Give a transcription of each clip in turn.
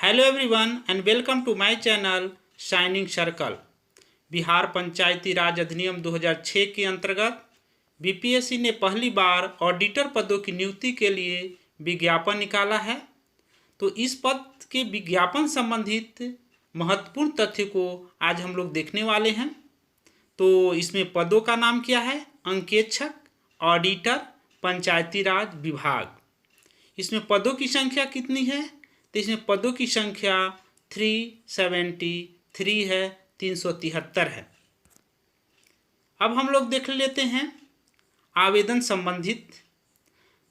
Hello everyone and welcome to my channel shining circle. Bihar Panchayati Raj अधिनियम 2006 के अंतर्गत बीपीएससी ने पहली बार ऑडिटर पदों की नियुक्ति के लिए विज्ञापन निकाला है। तो इस पद के विज्ञापन संबंधित महत्वपूर्ण तथ्य को आज हम लोग देखने वाले हैं। तो इसमें पदों का नाम क्या है? अंकेक्षक, ऑडिटर, पंचायती राज विभाग। इसमें पदों की संख्या कितनी है? तो इसमें पदों की संख्या 373 है, 373 है। अब हम लोग देख लेते हैं आवेदन संबंधित।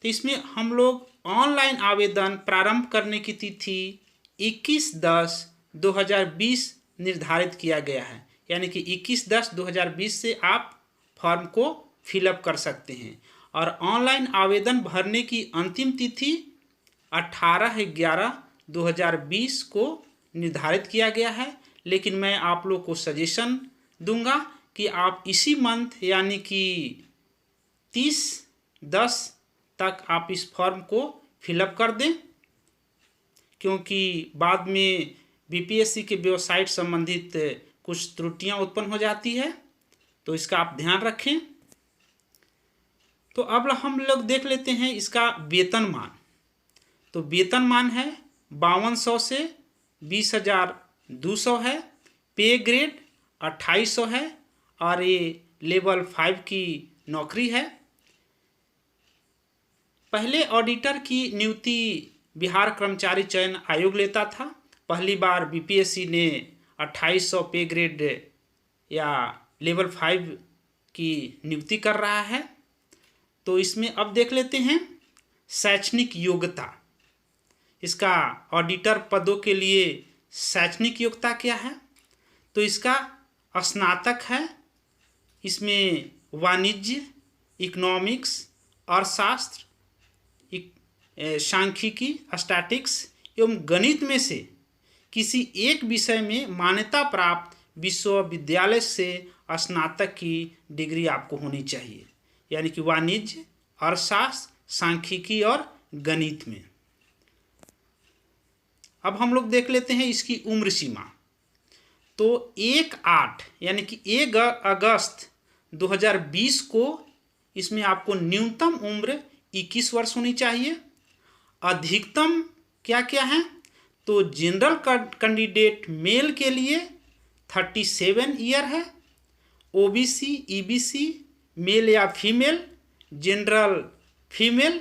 तो इसमें हम लोग ऑनलाइन आवेदन प्रारंभ करने की तिथि 21/10/2020 निर्धारित किया गया है, यानी कि 21/10/2020 से आप फॉर्म को फिलअप कर सकते हैं। और ऑनलाइन आवेदन भरने की अंतिम तिथि 18/11/2020 को निर्धारित किया गया है। लेकिन मैं आप लोग को सजेशन दूंगा कि आप इसी मंथ यानी कि 30/10 तक आप इस फॉर्म को फिलअप कर दें, क्योंकि बाद में बीपीएससी के वेबसाइट संबंधित कुछ त्रुटियां उत्पन्न हो जाती है। तो इसका आप ध्यान रखें। तो अब हम लोग देख लेते हैं इसका वेतनमान। तो वेतनमान है 5200 से 20,200 है। पे ग्रेड 2800 है और ये लेवल 5 की नौकरी है। पहले ऑडिटर की नियुक्ति बिहार कर्मचारी चयन आयोग लेता था। पहली बार बीपीएससी ने 2800 पे ग्रेड या लेवल 5 की नियुक्ति कर रहा है। तो इसमें अब देख लेते हैं शैक्षणिक योग्यता। इसका ऑडिटर पदों के लिए शैक्षणिक योग्यता क्या है? तो इसका स्नातक है। इसमें वाणिज्य, इकोनॉमिक्स, अर्थशास्त्र, सांख्यिकी, स्टैटिक्स एवं गणित में से किसी एक विषय में मान्यता प्राप्त विश्वविद्यालय से स्नातक की डिग्री आपको होनी चाहिए, यानी कि वाणिज्य, अर्थशास्त्र, सांख्यिकी और गणित में। अब हम लोग देख लेते हैं इसकी उम्र सीमा। तो 1/8 यानी कि 1 अगस्त 2020 को इसमें आपको न्यूनतम उम्र 21 वर्ष होनी चाहिए। अधिकतम क्या क्या है? तो जनरल कैंडिडेट मेल के लिए 37 ईयर है। ओबीसी, ईबीसी मेल या फीमेल, जनरल फीमेल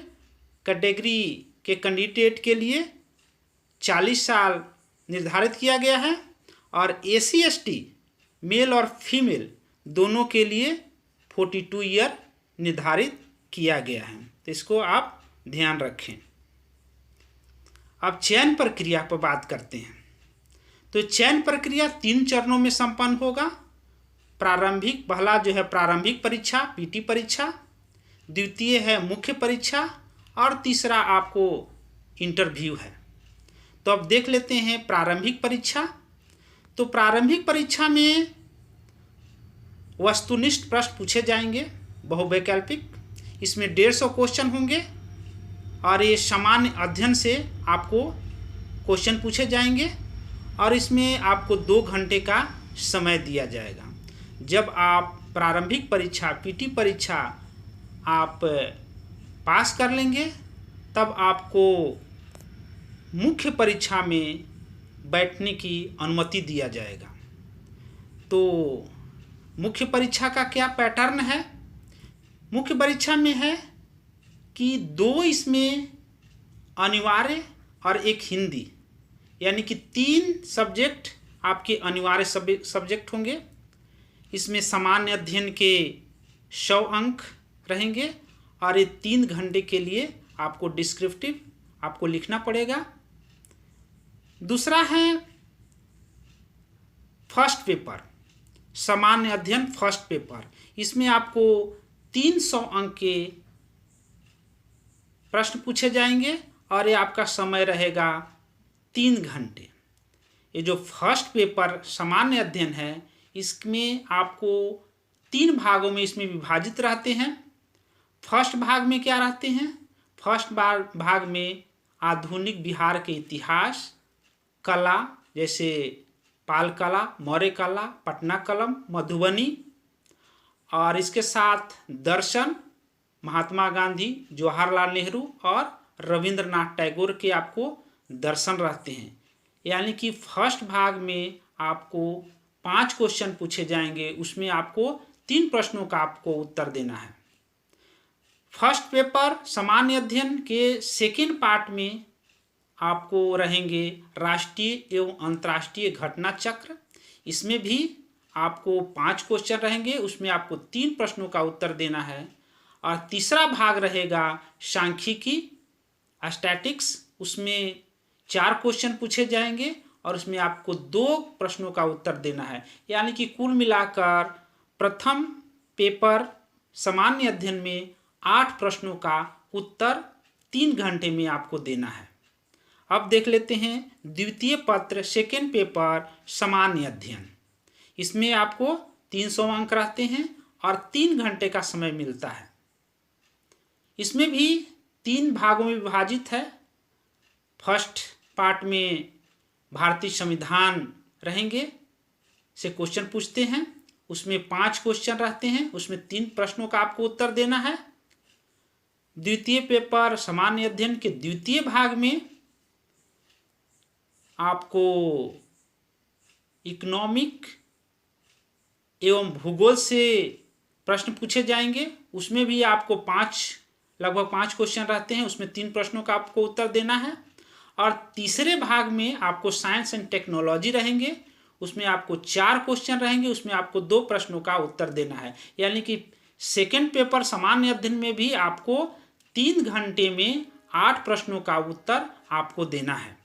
कैटेगरी के कैंडिडेट के लिए 40 साल निर्धारित किया गया है। और एसी एसटी मेल और फीमेल दोनों के लिए 42 ईयर निर्धारित किया गया है। तो इसको आप ध्यान रखें। अब चयन प्रक्रिया पर बात करते हैं। तो चयन प्रक्रिया 3 चरणों में संपन्न होगा। प्रारंभिक, पहला जो है प्रारंभिक परीक्षा पीटी परीक्षा, द्वितीय है मुख्य परीक्षा और तीसरा आपको इंटरव्यू है। तो अब देख लेते हैं प्रारंभिक परीक्षा। तो प्रारंभिक परीक्षा में वस्तुनिष्ठ प्रश्न पूछे जाएंगे, बहुवैकल्पिक। इसमें 150 क्वेश्चन होंगे और ये सामान्य अध्ययन से आपको क्वेश्चन पूछे जाएंगे और इसमें आपको 2 घंटे का समय दिया जाएगा। जब आप प्रारंभिक परीक्षा पीटी परीक्षा आप पास कर लेंगे, तब आपको मुख्य परीक्षा में बैठने की अनुमति दिया जाएगा। तो मुख्य परीक्षा का क्या पैटर्न है? मुख्य परीक्षा में है कि 2 इसमें अनिवार्य और 1 हिंदी, यानी कि 3 सब्जेक्ट आपके अनिवार्य सब्जेक्ट होंगे। इसमें सामान्य अध्ययन के 100 अंक रहेंगे और ये 3 घंटे के लिए आपको डिस्क्रिप्टिव आपको लिखना पड़ेगा। दूसरा है फर्स्ट पेपर, सामान्य अध्ययन फर्स्ट पेपर। इसमें आपको 300 अंक के प्रश्न पूछे जाएंगे और ये आपका समय रहेगा 3 घंटे। ये जो फर्स्ट पेपर सामान्य अध्ययन है, इसमें आपको 3 भागों में इसमें विभाजित रहते हैं। फर्स्ट भाग में क्या रहते हैं? फर्स्ट भाग में आधुनिक बिहार के इतिहास, कला जैसे पाल कला, मौर्य कला, पटना कलम, मधुबनी, और इसके साथ दर्शन महात्मा गांधी, जवाहरलाल नेहरू और रविंद्रनाथ टैगोर के आपको दर्शन रहते हैं। यानी कि फर्स्ट भाग में आपको 5 क्वेश्चन पूछे जाएंगे, उसमें आपको 3 प्रश्नों का आपको उत्तर देना है। फर्स्ट पेपर सामान्य अध्ययन के सेकेंड पार्ट में आपको रहेंगे राष्ट्रीय एवं अंतर्राष्ट्रीय घटना चक्र। इसमें भी आपको 5 क्वेश्चन रहेंगे, उसमें आपको 3 प्रश्नों का उत्तर देना है। और तीसरा भाग रहेगा सांख्यिकी स्टैटिक्स, उसमें 4 क्वेश्चन पूछे जाएंगे और उसमें आपको 2 प्रश्नों का उत्तर देना है। यानी कि कुल मिलाकर प्रथम पेपर सामान्य अध्ययन में 8 प्रश्नों का उत्तर 3 घंटे में आपको देना है। अब देख लेते हैं द्वितीय पत्र सेकेंड पेपर सामान्य अध्ययन। इसमें आपको 300 अंक रहते हैं और 3 घंटे का समय मिलता है। इसमें भी 3 भागों में विभाजित है। फर्स्ट पार्ट में भारतीय संविधान रहेंगे से क्वेश्चन पूछते हैं, उसमें 5 क्वेश्चन रहते हैं, उसमें 3 प्रश्नों का आपको उत्तर देना है। द्वितीय पेपर सामान्य अध्ययन के द्वितीय भाग में आपको इकोनॉमिक एवं भूगोल से प्रश्न पूछे जाएंगे, उसमें भी आपको लगभग 5 क्वेश्चन रहते हैं, उसमें 3 प्रश्नों का आपको उत्तर देना है। और तीसरे भाग में आपको साइंस एंड टेक्नोलॉजी रहेंगे, उसमें आपको 4 क्वेश्चन रहेंगे, उसमें आपको 2 प्रश्नों का उत्तर देना है। यानी कि सेकेंड पेपर सामान्य अध्ययन में भी आपको 3 घंटे में 8 प्रश्नों का उत्तर आपको देना है।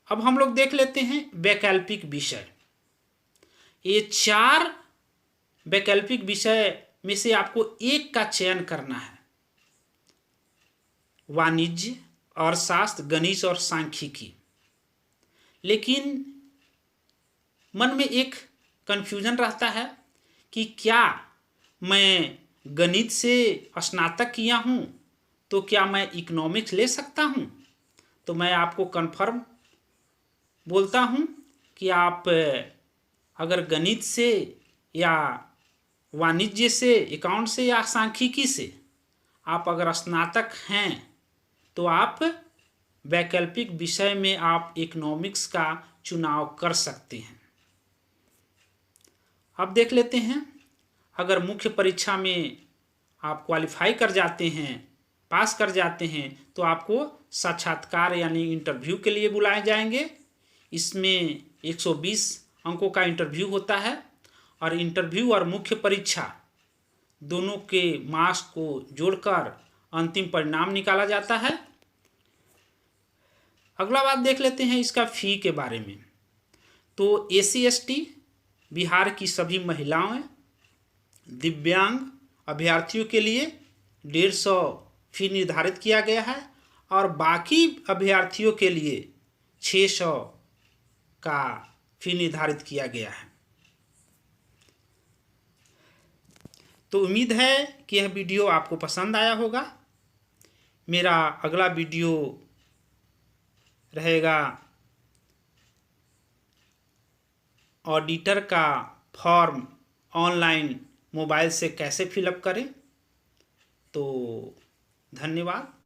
अब हम लोग देख लेते हैं वैकल्पिक विषय। ये 4 वैकल्पिक विषय में से आपको एक का चयन करना है। वाणिज्य, अर्थशास्त्र, गणित और सांख्यिकी। लेकिन मन में एक कन्फ्यूजन रहता है कि क्या मैं गणित से स्नातक किया हूँ तो क्या मैं इकोनॉमिक्स ले सकता हूँ? तो मैं आपको कन्फर्म बोलता हूँ कि आप अगर गणित से या वाणिज्य से, अकाउंट से या सांख्यिकी से आप अगर स्नातक हैं तो आप वैकल्पिक विषय में आप इकोनॉमिक्स का चुनाव कर सकते हैं। अब देख लेते हैं, अगर मुख्य परीक्षा में आप क्वालिफाई कर जाते हैं, पास कर जाते हैं, तो आपको साक्षात्कार यानी इंटरव्यू के लिए बुलाए जाएंगे। इसमें 120 अंकों का इंटरव्यू होता है और इंटरव्यू और मुख्य परीक्षा दोनों के मार्क्स को जोड़कर अंतिम परिणाम निकाला जाता है। अगला बात देख लेते हैं इसका फ़ी के बारे में। तो SC/ST बिहार की सभी महिलाओं, दिव्यांग अभ्यर्थियों के लिए 150 फ़ी निर्धारित किया गया है और बाकी अभ्यर्थियों के लिए 600 का फ़ी निर्धारित किया गया है। तो उम्मीद है कि यह वीडियो आपको पसंद आया होगा। मेरा अगला वीडियो रहेगा ऑडिटर का फॉर्म ऑनलाइन मोबाइल से कैसे फिलअप करें। तो धन्यवाद।